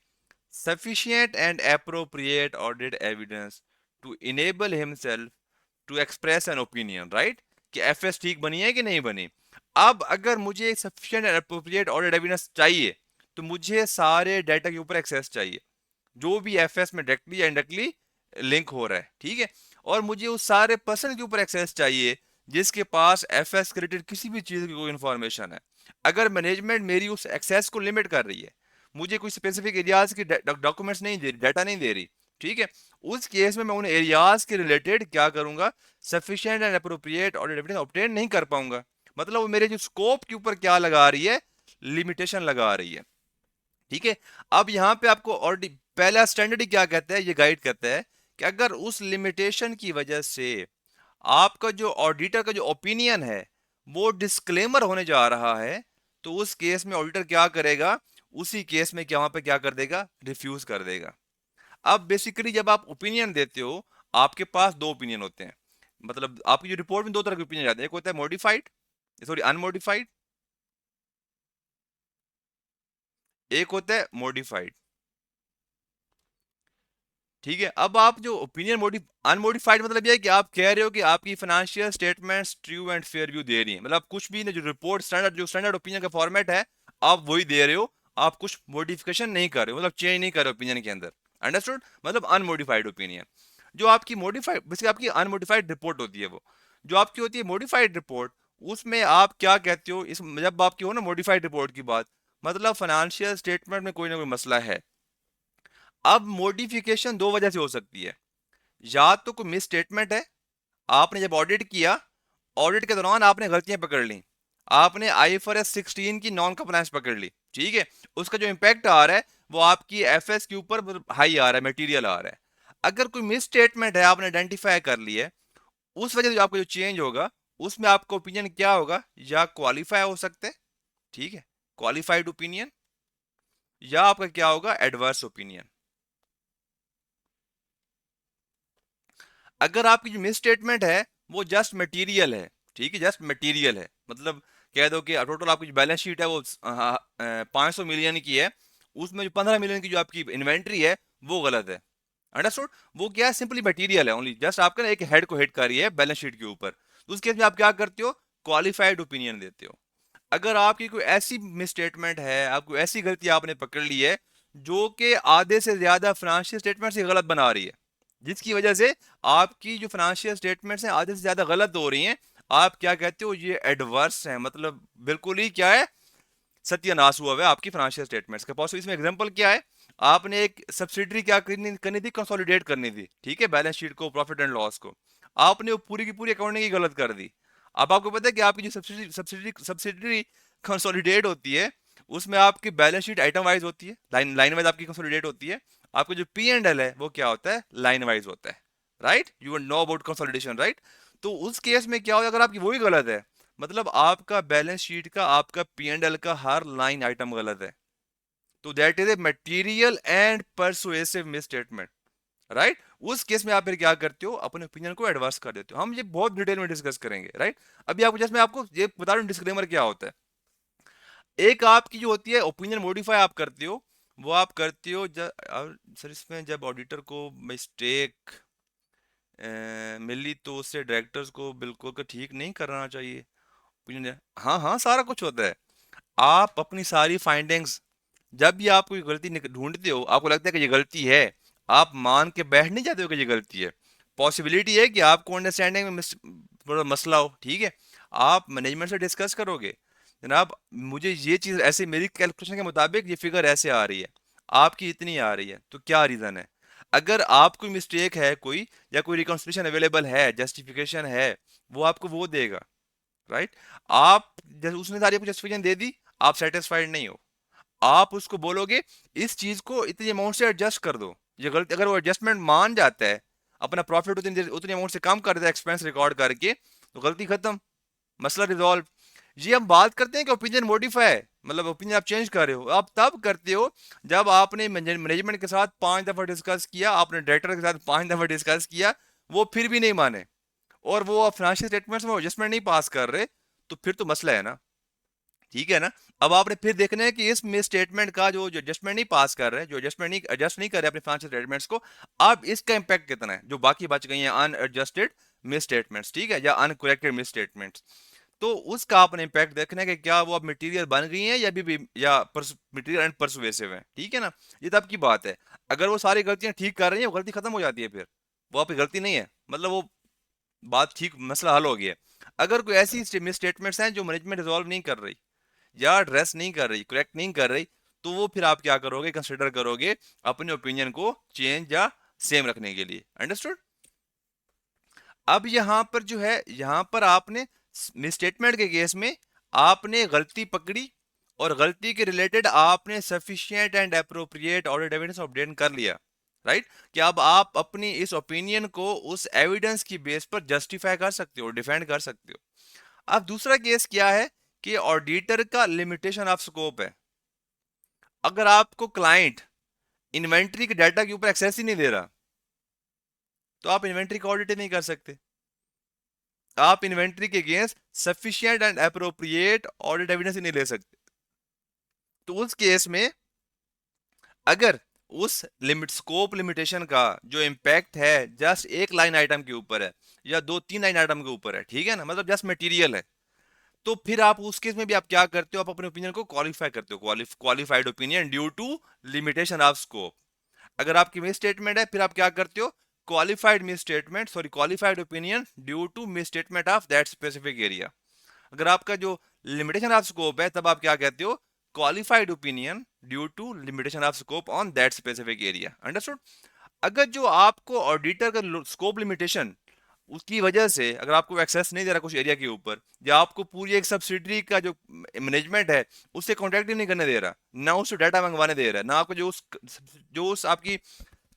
sufficient and appropriate audit evidence to enable himself to express an opinion, right? कि एफएस ठीक बनी है कि नहीं बनी। अब अगर मुझे sufficient and appropriate audit evidence चाहिए तो मुझे सारे डाटा के ऊपर एक्सेस चाहिए जो भी एफएस में डायरेक्टली या इनडायरेक्टली लिंक हो रहा है, ठीक है, और मुझे उस सारे पर्सन के ऊपर एक्सेस चाहिए जिसके पास एफएस के रिलेटेड किसी भी चीज की कोई इंफॉर्मेशन है। अगर मैनेजमेंट मेरी उस एक्सेस को लिमिट कर रही है, मुझे कोई स्पेसिफिक एरियाज की डॉक्यूमेंट्स नहीं दे रही, डाटा नहीं दे रही, ठीक है, उस केस में मैं उन एरियाज के रिलेटेड क्या करूंगा? Sufficient and appropriate audit evidence obtain नहीं कर पाऊंगा। मतलब वो मेरे जो स्कोप के ऊपर क्या लगा रही है, लिमिटेशन लगा रही है। ठीक है। अब यहाँ पे आपको और पहला स्टैंडर्ड ही क्या कहता है, ये गाइड करता है कि अगर उस लिमिटेशन की वजह से आपका जो ऑडिटर का जो ओपिनियन है वो डिस्क्लेमर होने जा रहा है, तो उस केस में ऑडिटर क्या करेगा, उसी केस में क्या वहां पे क्या कर देगा, रिफ्यूज कर देगा। अब बेसिकली जब आप ओपिनियन देते हो, आपके पास दो ओपिनियन होते हैं। मतलब आपकी जो रिपोर्ट में दो तरह के ओपिनियन जाते हैं, एक होता है मॉडिफाइड, सॉरी अनमॉडिफाइड, एक होता है मॉडिफाइड। ठीक है। अब आप जो ओपिनियन अनमोडिफाइड मतलब ये है कि आप कह रहे हो कि आपकी financial statements true and fair view दे रही है, मतलब कुछ भी ना, जो रिपोर्ट स्टैंडर्ड, जो स्टैंडर्ड ओपिनियन का फॉर्मेट है आप वही दे रहे हो, आप कुछ मॉडिफिकेशन नहीं कर रहे हो, मतलब चेंज नहीं कर रहे ओपिनियन के अंदर। अंडरस्टूड, मतलब अनमोडिफाइड ओपिनियन। जो आपकी मॉडिफाइड, बेसिकली आपकी अनमोडिफाइड रिपोर्ट होती है, वो जो आपकी होती है मॉडिफाइड रिपोर्ट, उसमें आप क्या कहते हो, इस जब आपकी हो ना मॉडिफाइड रिपोर्ट की बात, मतलब फाइनेंशियल स्टेटमेंट में कोई ना कोई मसला है। अब मॉडिफिकेशन दो वजह से हो सकती है, या तो कोई मिस स्टेटमेंट है, आपने जब ऑडिट किया, ऑडिट के दौरान आपने गलतियां पकड़ ली, आपने आईएफआरएस 16 की नॉन कंप्लायंस पकड़ ली, ठीक है, उसका जो इम्पैक्ट आ रहा है वो आपकी एफएस के ऊपर हाई आ रहा है, मटेरियल आ रहा है। अगर कोई मिस स्टेटमेंट है आपने आइडेंटिफाई कर ली है, उस वजह से जो आपका जो चेंज होगा उसमें आपका ओपिनियन क्या होगा, या क्वालिफाई हो सकते हैं, ठीक है, क्वालिफाइड ओपिनियन, या आपका क्या होगा, एडवर्स ओपिनियन। अगर आपकी जो मिस स्टेटमेंट है वो जस्ट मटेरियल है, ठीक है, जस्ट मटेरियल है, मतलब कह दो कि टोटल आपकी जो बैलेंस शीट है वो 500 मिलियन की है, उसमें जो 15 मिलियन की जो आपकी इन्वेंट्री है वो गलत है। अंडरस्टूड, वो क्या है, सिंपली मटेरियल है, ओनली जस्ट आपका ना एक हेड को हिट कर रही है बैलेंस शीट के ऊपर, तो उस केस में आप क्या करते हो, क्वालिफाइड ओपिनियन देते हो। अगर आपकी कोई ऐसी मिस स्टेटमेंट है, आपको ऐसी गलती आपने पकड़ ली है जो कि आधे से ज्यादा फाइनेंशियल स्टेटमेंट से गलत बना रही है, जिसकी वजह से आपकी जो फाइनेंशियल स्टेटमेंट्स हैं आधे से ज्यादा गलत हो रही हैं, आप क्या कहते हो, ये एडवर्स है, मतलब बिल्कुल ही क्या है, सत्यानाश हुआ हुआ है आपकी फाइनेंशियल स्टेटमेंट्स का। पॉसिबल इसमें एग्जांपल क्या है, आपने एक सब्सिडरी क्या करनी करनी थी, कंसोलिडेट करनी थी, ठीक है, बैलेंस शीट को, प्रॉफिट एंड लॉस को, आपने वो पूरी की पूरी अकाउंटिंग ही गलत कर दी। अब आपको पता है कि आपकी जो सब्सिडरी सब्सिडरी सब्सिडरी कंसोलिडेट होती है, उसमें आपकी बैलेंस शीट आइटम वाइज होती है, लाइन लाइन वाइज आपकी कंसोलिडेट होती है, आपको जो पी एंड एल है वो क्या होता है, लाइन वाइज होता है, right, you know about consolidation, right. तो उस केस में क्या होगा, अगर आपकी वही गलत है, मतलब आपका बैलेंस शीट का, आपका पी एंड एल का हर लाइन आइटम गलत है, तो that is a material and persuasive miss statement, right. उस केस में आप फिर क्या करते हो, अपने ओपिनियन को एडवर्स कर देते हो। हम ये बहुत डिटेल में डिस्कस करेंगे, राइट। अभी आपको जस्ट मैं आपको ये बता रहा हूँ डिस्क्लेमर क्या होता है। एक आपकी जो होती है ओपिनियन मॉडिफाई आप करते हो, वो आप करते हो सर इसमें जब ऑडिटर को मिस्टेक मिली तो उससे डायरेक्टर्स को बिल्कुल का ठीक नहीं करना चाहिए, ओपिनियन, हाँ हाँ सारा कुछ होता है। आप अपनी सारी फाइंडिंग्स, जब भी आप कोई गलती ढूंढते हो, आपको लगता है कि ये गलती है, आप मान के बैठ नहीं जाते हो कि ये गलती है। पॉसिबिलिटी है कि आपको अंडरस्टैंडिंग में थोड़ा मसला हो, ठीक है, आप मैनेजमेंट से डिस्कस करोगे, जनाब मुझे ये चीज़ ऐसे, मेरी कैलकुलेशन के मुताबिक ये फिगर ऐसे आ रही है, आपकी इतनी आ रही है, तो क्या रीज़न है। अगर आप कोई मिस्टेक है कोई, या कोई रिकॉन्सिलेशन अवेलेबल है, जस्टिफिकेशन है, वो आपको वो देगा, राइट। आप जैसे उसने सारी आपको जस्टिफिकेशन दे दी, आप सेटिस्फाइड नहीं हो, आप उसको बोलोगे इस चीज को इतनी अमाउंट से एडजस्ट कर दो, ये गलती, अगर वो एडजस्टमेंट मान जाता है, अपना प्रॉफिट उतनी उतनी अमाउंट से कम कर देता है एक्सपेंस रिकॉर्ड करके, तो गलती खत्म, मसला रिजॉल्व। जी हम बात करते हैं कि ओपिनियन मॉडिफाई है, मतलब ओपिनियन आप चेंज कर रहे हो, आप तब करते हो जब आपने मैनेजमेंट के साथ 5 दफा डिस्कस किया, आपने डायरेक्टर के साथ 5 दफा डिस्कस किया, वो फिर भी नहीं माने, और वो फाइनेंशियल स्टेटमेंट्स में एडजस्टमेंट नहीं पास कर रहे, तो फिर तो मसला है ना, ठीक है ना। अब आपने फिर देखना है कि इस मिस स्टेटमेंट का जो एडजस्टमेंट नहीं पास कर रहे हैं, जो एडजस्टमेंट नहीं एडजस्ट नहीं कर रहे अपने फाइनेंशियल स्टेटमेंट्स को, अब इसका इंपैक्ट कितना है, जो बाकी बच गई हैं अनएडजस्टेड मिस स्टेटमेंट्स, ठीक है, या अनकरेक्टेड मिस स्टेटमेंट्स, तो उसका आपने इंपैक्ट देखना है कि क्या वो अब मटेरियल बन गई हैं, या भी या मटेरियल एंड परसुएसिव है, ठीक है ना। ये तो आपकी बात है। अगर वो सारी गलतियां ठीक कर रही हैं, वो गलती खत्म हो जाती है, फिर वो आपकी गलती नहीं है, मतलब वो बात ठीक, मसला हल हो गया। अगर कोई ऐसी मिस स्टेटमेंट्स हैं जो मैनेजमेंट रिजॉल्व नहीं कर रही, या ड्रेस नहीं कर रही, करेक्ट नहीं कर रही, तो वो फिर आप क्या करोगे, कंसिडर करोगे अपने ओपिनियन को चेंज या सेम रखने के लिए। अंडरस्टूड। अब यहां पर जो है, यहां पर आपने मिसस्टेटमेंट के केस में आपने गलती पकड़ी और गलती के रिलेटेड आपने sufficient and appropriate audit evidence obtain कर लिया, राइट, कि अब आप अपनी इस ओपिनियन को उस एविडेंस की बेस पर जस्टिफाई कर सकते हो, डिफेंड कर सकते हो। अब दूसरा केस क्या है कि ऑडिटर का लिमिटेशन ऑफ स्कोप है। अगर आपको क्लाइंट इन्वेंट्री के डाटा के ऊपर एक्सेस ही नहीं दे रहा तो आप इन्वेंट्री का ऑडिट नहीं कर सकते। आप इन्वेंट्री के against sufficient and appropriate audit evidence नहीं ले सकते। तो उस केस में अगर उस लिमिट स्कोप लिमिटेशन का जो इम्पैक्ट है जस्ट एक लाइन आइटम के ऊपर है या दो तीन लाइन आइटम के ऊपर है, ठीक है ना, मतलब जस्ट मटेरियल है, तो फिर आप उस केस में भी आप क्या करते हो, आप अपने ओपिनियन को क्वालिफाई करते हो, qualified opinion due to limitation of scope. अगर आपकी मिस स्टेटमेंट है फिर आप क्या करते हो, qualified misstatement, sorry qualified opinion due to misstatement of that specific area. अगर आपका जो लिमिटेशन ऑफ स्कोप है तब आप क्या कहते हो, qualified opinion due to limitation of scope on that specific area. Understood. अगर जो आपको ऑडिटर का स्कोप लिमिटेशन उसकी वजह से अगर आपको एक्सेस नहीं दे रहा कुछ एरिया के ऊपर, या आपको पूरी एक सब्सिडरी का जो मैनेजमेंट है उससे कॉन्टैक्ट ही नहीं करने दे रहा, ना उससे डाटा मंगवाने दे रहा है, ना आपको जो उस आपकी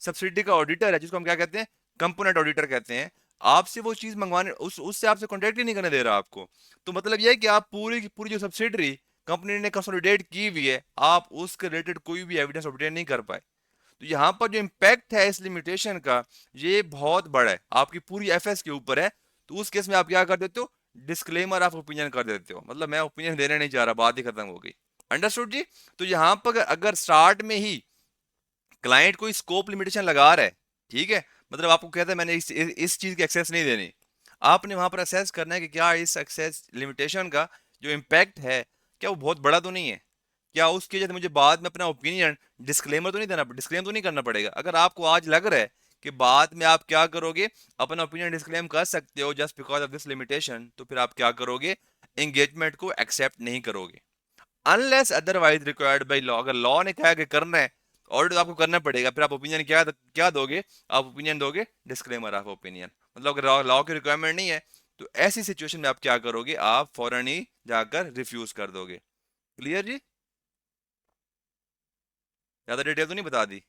सब्सिडी का ऑडिटर है जिसको हम क्या कहते हैं, कंपोनेंट ऑडिटर कहते हैं, आपसे वो चीज मंगवाने उससे आपसे कॉन्टेक्ट ही नहीं करने दे रहा आपको, तो मतलब ये है कि आप पूरी की पूरी जो सब्सिडरी कंपनी ने कंसोलिडेट की हुई है आप उसके रिलेटेड कोई भी एविडेंस ऑब्टेन नहीं कर पाए। तो यहाँ पर जो इम्पैक्ट है इस लिमिटेशन का ये बहुत बड़ा है, आपकी पूरी एफएस के ऊपर है। तो उस केस में आप क्या कर देते हो, डिस्क्लेमर ऑफ ओपिनियन कर देते हो, मतलब मैं ओपिनियन देने नहीं चाह रहा, बात ही खत्म हो गई। अंडरस्टूड जी। तो यहाँ पर अगर स्टार्ट में ही क्लाइंट कोई स्कोप लिमिटेशन लगा रहा है, ठीक है, मतलब आपको कहता है मैंने इस चीज की एक्सेस नहीं देनी, आपने वहां पर असेस करना है कि क्या इस एक्सेस लिमिटेशन का जो इम्पैक्ट है क्या वो बहुत बड़ा तो नहीं है, क्या उसकी वजह से मुझे बाद में अपना ओपिनियन डिस्क्लेमर तो नहीं देना, डिस्क्लेम तो नहीं करना पड़ेगा। अगर आपको आज लग रहा है कि बाद में आप क्या करोगे, अपना ओपिनियन डिस्क्लेम कर सकते हो just because of this limitation, तो फिर आप क्या करोगे, एंगेजमेंट को एक्सेप्ट नहीं करोगे unless otherwise required by law. अगर लॉ ने कहा कि करना है ऑडिट आपको करना पड़ेगा, फिर आप ओपिनियन क्या क्या दोगे, आप ओपिनियन दोगे डिस्क्लेमर ऑफ ओपिनियन। मतलब अगर लॉ की रिक्वायरमेंट नहीं है तो ऐसी सिचुएशन में आप क्या करोगे, आप फौरन ही जाकर रिफ्यूज कर दोगे। क्लियर जी। ज्यादा डिटेल तो नहीं बता दी।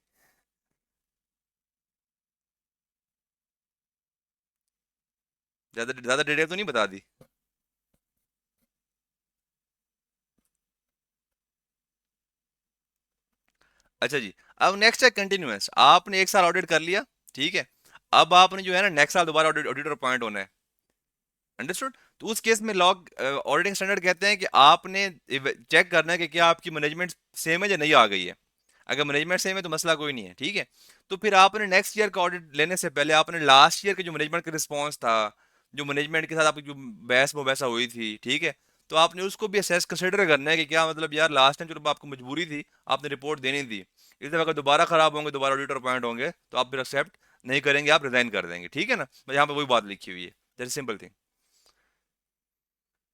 ज्यादा ज्यादा डिटेल तो नहीं बता दी। अच्छा जी। अब नेक्स्ट है कंटिन्यूअस, आपने एक साल ऑडिट कर लिया, ठीक है, अब आपने जो है ना नेक्स्ट साल दोबारा ऑडिटर अपॉइंट होना है। अंडरस्टूड। तो उस केस में लॉग ऑडिटिंग स्टैंडर्ड कहते हैं कि आपने चेक करना है कि क्या आपकी मैनेजमेंट सेम है या नहीं आ गई है। अगर मैनेजमेंट सेम है तो मसला कोई नहीं है, ठीक है। तो फिर आपने नेक्स्ट ईयर का ऑडिट लेने से पहले आपने लास्ट ईयर के जो मैनेजमेंट का रिस्पॉन्स था, जो मैनेजमेंट के साथ आपकी जो बहस मुबहसा हुई थी, ठीक है, तो आपने उसको भी असेस कंसिडर करना है कि क्या मतलब यार लास्ट टाइम चलो आपको मजबूरी थी, आपने रिपोर्ट देनी थी, इस दफा अगर दोबारा खराब होंगे, दोबारा ऑडिटर अपॉइंट होंगे तो आप फिर एक्सेप्ट नहीं करेंगे, आप रिजाइन कर देंगे, ठीक है ना। यहाँ पे वही बात लिखी हुई है, दैट्स सिंपल थिंग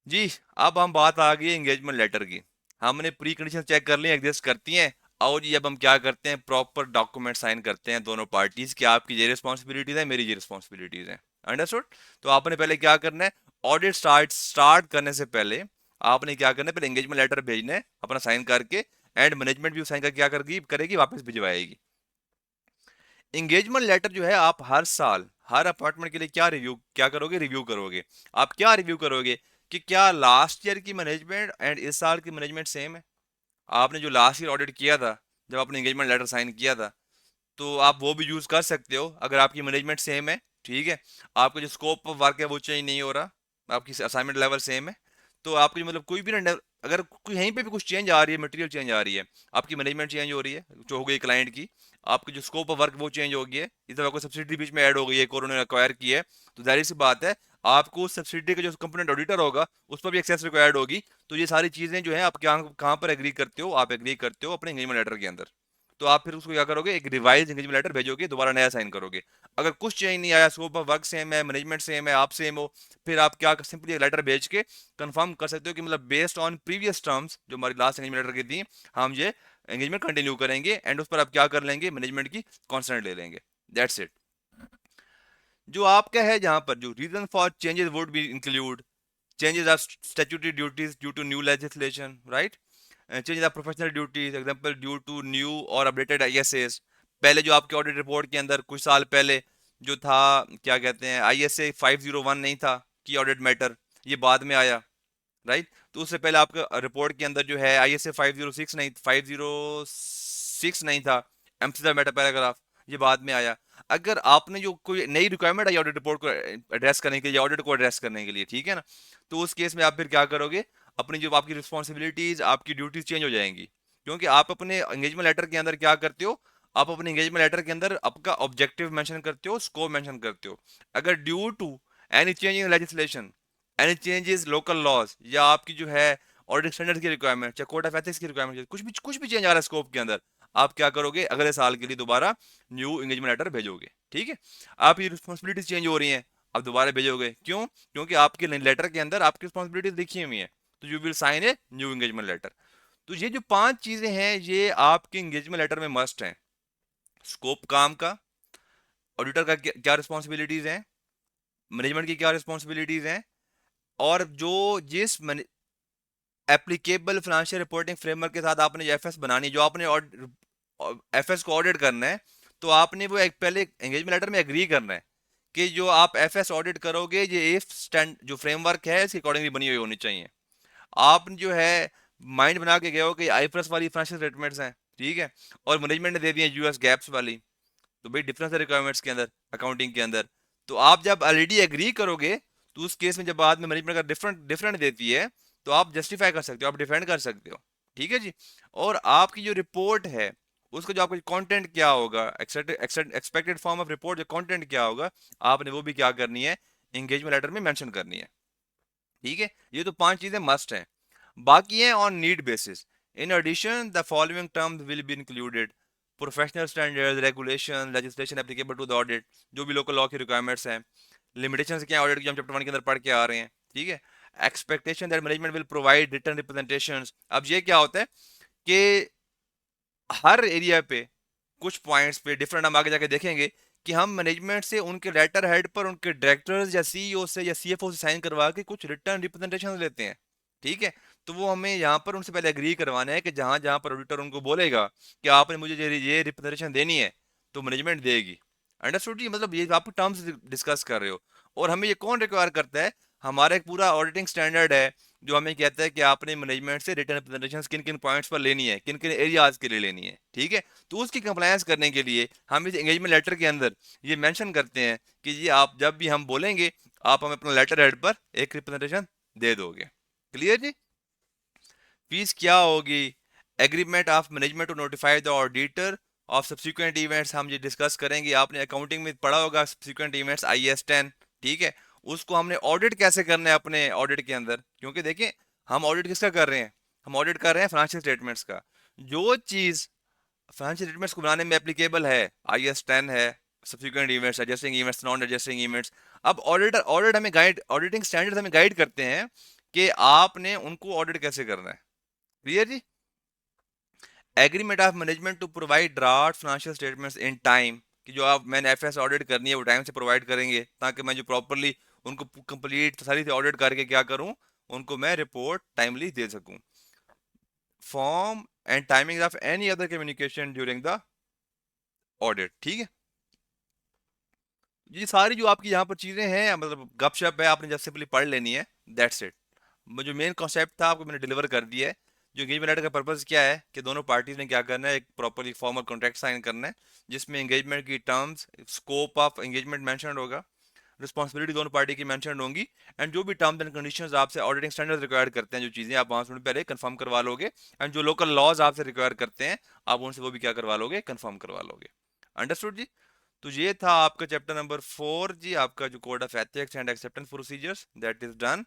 जी। अब हम बात आ गई एंगेजमेंट लेटर की। हमने प्री कंडीशन चेक कर ली, एग्जिस्ट करती हैं। और जी अब हम क्या करते हैं, प्रॉपर डॉक्यूमेंट साइन करते हैं दोनों पार्टीज की, आपकी ये रिस्पॉन्सिबिलिटीज है, मेरी ये रिस्पॉन्सिबिलिटीज है। अंडरस्टूड। तो आपने पहले क्या करना है, ऑडिट स्टार्ट करने से पहले आपने क्या करना है, पहले एंगेजमेंट लेटर भेजना है अपना साइन करके, एंड मैनेजमेंट भी साइन करके क्या करेगी वापस भिजवाएगी। एंगेजमेंट लेटर जो है आप हर साल हर अपॉइंटमेंट के लिए क्या करोगे, रिव्यू करोगे। आप क्या रिव्यू करोगे कि क्या लास्ट ईयर की मैनेजमेंट एंड इस साल की मैनेजमेंट सेम है। आपने जो लास्ट ईयर ऑडिट किया था जब आपने एंगेजमेंट लेटर साइन किया था, तो आप वो भी यूज कर सकते हो अगर आपकी मैनेजमेंट सेम है, ठीक है, आपका जो स्कोप ऑफ वर्क है वो चेंज नहीं हो रहा, आपकी असाइनमेंट लेवल सेम है, तो आपकी मतलब कोई भी ना, अगर कोई यहीं पे भी कुछ चेंज आ रही है, मटेरियल चेंज आ रही है, आपकी मैनेजमेंट चेंज हो रही है जो हो गई क्लाइंट की, आपकी जो स्कोप ऑफ वर्क वो चेंज हो गई है, इस दफा कोई सब्सिडी बीच में ऐड हो गई है, कोरोना ने एक्वायर की है, तो जाहिर सी बात है आपको उस सब्सिडी का जो कंपोनेंट ऑडिटर होगा उस पर भी एक्सेस रिक्वायर्ड होगी। तो ये सारी चीजें जो है आप क्या कहाँ पर एग्री करते हो, आप एग्री करते हो अपने एंगेजमेंट लेटर के अंदर। तो आप फिर उसको क्या करोगे, एक रिवाइज एंगेजमेंट लेटर भेजोगे, दोबारा नया साइन करोगे। अगर कुछ चेंज नहीं आया, स्कोप ऑफ वर्क सेम है, मैनेजमेंट सेम है, आप सेम हो, फिर आप क्या सिंपली एक लेटर भेज के कंफर्म कर सकते हो कि मतलब बेस्ड ऑन प्रीवियस टर्म्स जो हमारी लास्ट एंगेजमेंट लेटर की थी, हम ये एंगेजमेंट कंटिन्यू करेंगे, एंड उस पर आप क्या कर लेंगे, मैनेजमेंट की कॉन्सेंट ले लेंगे। That's it. जो आपका है जहां पर जो reason for changes would be include, changes of statutory duties due to new legislation, right? Changes of professional duties, example due to new और updated ISAs. पहले जो आपके ऑडिट रिपोर्ट के अंदर कुछ साल पहले जो था, क्या कहते हैं, ISA 501 नहीं था की ऑडिट मैटर, ये बाद में आया, राइट? तो उससे पहले आपका रिपोर्ट के अंदर जो है ISA 506 नहीं था, एम्फिसा मेटा पैराग्राफ, ये बाद में आया। अगर आपने जो कोई नई रिक्वायरमेंट आई ऑडिट रिपोर्ट को एड्रेस करने के लिए, ऑडिट को एड्रेस करने के लिए, ठीक है ना, तो उस केस में आप फिर क्या करोगे, अपनी जो आपकी रिस्पॉन्सिबिलिटीज, आपकी ड्यूटीज चेंज हो जाएंगी, क्योंकि आप अपने एंगेजमेंट लेटर के अंदर क्या करते हो, आप अपने एंगेजमेंट लेटर के अंदर आपका ऑब्जेक्टिव मेंशन करते हो, स्कोप मेंशन करते हो। अगर due to any change in legislation, any changes local laws, या आपकी जो है ऑडिट स्टैंडर्ड की रिक्वायरमेंट, या कोड ऑफ एथिक्स की रिक्वायरमेंट, कुछ भी चेंज आ रहा है स्कोप के अंदर, आप क्या करोगे, अगले साल के लिए दोबारा न्यू एंगेजमेंट लेटर भेजोगे, ठीक है? आपकी रिस्पॉन्सिबिलिटीज चेंज हो रही हैं, आप दोबारा भेजोगे, क्यों? क्योंकि आपके लेटर के अंदर आपकी रिस्पॉन्सिबिलिटीज लिखी हुई हैं, तो you will sign a new engagement letter. तो ये जो 5 चीजें हैं, ये आपके एंगेजमेंट लेटर में मस्ट हैं। स्कोप काम का, ऑडिटर का क्या रिस्पॉन्सिबिलिटीज हैं, मैनेजमेंट की क्या रिस्पॉन्सिबिलिटीज हैं, और जो जिस एप्लीकेबल फाइनेंशियल रिपोर्टिंग फ्रेमवर्क के साथ आपने जो एफएस बनानी, जो आपने एफएस को ऑडिट करना है, तो आपने वो एक पहले एंगेजमेंट लेटर में एग्री करना है कि जो आप एफएस ऑडिट करोगे, ये इफ स्टैंड जो फ्रेमवर्क है इसके अकॉर्डिंगली बनी हुई होनी चाहिए। आप जो है माइंड बना के गए हो कि आईफ्रेस वाली फाइनेंशियल स्टेटमेंट्स हैं, ठीक है, और मैनेजमेंट ने दे दी है यूएस गैप्स वाली, तो भाई डिफरेंस है रिक्वायरमेंट्स के अंदर, अकाउंटिंग के अंदर। तो आप जब ऑलरेडी एग्री करोगे, तो उस केस में जब बाद में मैनेजमेंट का डिफरेंट डिफरेंट देती है, तो आप जस्टिफाई कर सकते हो, आप डिफेंड कर सकते हो, ठीक है जी। और आपकी जो रिपोर्ट है, उसका जो आपका कंटेंट क्या होगा, एक्सपेक्टेड फॉर्म ऑफ रिपोर्ट, जो कंटेंट क्या होगा, आपने वो भी क्या करनी है, एंगेजमेंट लेटर में मेंशन करनी है, ठीक है? ये तो 5 चीजें मस्ट हैं। बाकी है on need basis. In addition the following terms will be included: professional standards, regulation, legislation applicable to the audit, जो भी लोकल लॉ की रिक्वायरमेंट्स हैं, लिमिटेशंस क्या है ऑडिट की, हम चैप्टर 1 के अंदर पढ़ के आ रहे हैं, ठीक है? Expectation that management will provide written representations. अब ये क्या होता है कि हर एरिया पे कुछ पॉइंट्स पे डिफरेंट, हम आगे जाके देखेंगे कि हम मैनेजमेंट से उनके लेटर हेड पर उनके डायरेक्टर्स या सीईओ से या सीएफओ से साइन करवा के कुछ रिटर्न रिप्रेजेंटेशन लेते हैं, ठीक है? तो वो हमें यहाँ पर उनसे पहले एग्री करवाना है कि जहां जहां पर ऑडिटर उनको बोलेगा कि आपने मुझे ये रिप्रेजेंटेशन देनी है, तो मैनेजमेंट देगी। अंडरस्टूड जी? मतलब ये आप टर्म्स डिस्कस कर रहे हो। और हमें ये कौन रिक्वायर करता है? हमारा एक पूरा ऑडिटिंग स्टैंडर्ड है जो हमें कहता है कि आपने मैनेजमेंट से रिटर्न रिप्रेजेंटेशन किन किन पॉइंट्स पर लेनी है, किन किन एरियाज के लिए लेनी है, ठीक है? तो उसकी कंप्लायंस करने के लिए हम इस एंगेजमेंट लेटर के अंदर ये मेंशन करते हैं कि ये आप जब भी हम बोलेंगे, आप हमें अपना लेटर हेड पर एक रिप्रेजेंटेशन दे दोगे। क्लियर जी? फीस क्या होगी? Agreement of management to notify the auditor of subsequent events, हम ये डिस्कस करेंगे। आपने अकाउंटिंग में पढ़ा होगा सब्सिक्वेंट इवेंट्स, IS10, ठीक है? उसको हमने ऑडिट कैसे करना है अपने ऑडिट के अंदर, क्योंकि देखिए हम ऑडिट किसका कर रहे हैं, हम ऑडिट कर रहे हैं फाइनेंशियल स्टेटमेंट्स का। जो चीज फाइनेंशियल स्टेटमेंट्स को बनाने में एप्लीकेबल है, IS10 है, subsequent events, adjusting events, non adjusting events. अब ऑडिट हमें गाइड, ऑडिटिंग स्टैंडर्ड हमें गाइड करते हैं कि आपने उनको ऑडिट कैसे करना है। क्लियर जी? Agreement of management to provide draft financial statements in time, कि जो आप मैंने एफएस ऑडिट करनी है वो टाइम से प्रोवाइड करेंगे, ताकि मैं जो प्रॉपरली उनको कंप्लीट सारी से ऑडिट करके क्या करूं, उनको मैं रिपोर्ट टाइमली दे सकूं। Form and timing of any other communication during the audit, ठीक है? ये सारी जो आपकी यहाँ पर चीजें हैं, मतलब गपशप है, आपने जस्ट सिंपली पढ़ लेनी है, दैट्स इट। जो मेन कॉन्सेप्ट था आपको मैंने डिलीवर कर दिया है। जो एंगेजमेंट लेटर का पर्पस क्या है कि दोनों पार्टीज ने क्या करना है, एक प्रॉपरली फॉर्मल कॉन्ट्रैक्ट साइन करना है, जिसमें एंगेजमेंट की terms, scope of engagement mention होगा, रिस्पॉन्सिबिलिटी दोनों पार्टी की मेंशन होंगी, एंड जो भी टर्म्स एंड कंडीशंस आपसे ऑडिटिंग स्टैंडर्ड रिक्वायर करते हैं, जो चीजें आप वहां से पहले कंफर्म करवा लोगे, एंड जो लोकल लॉज आपसे रिक्वायर करते हैं, आप उनसे वो भी क्या करवा लोगे, कंफर्म करवा लोगे। अंडरस्टूड जी? तो ये था आपका चैप्टर नंबर 4 जी, आपका जो code of ethics and acceptance procedures, that is done.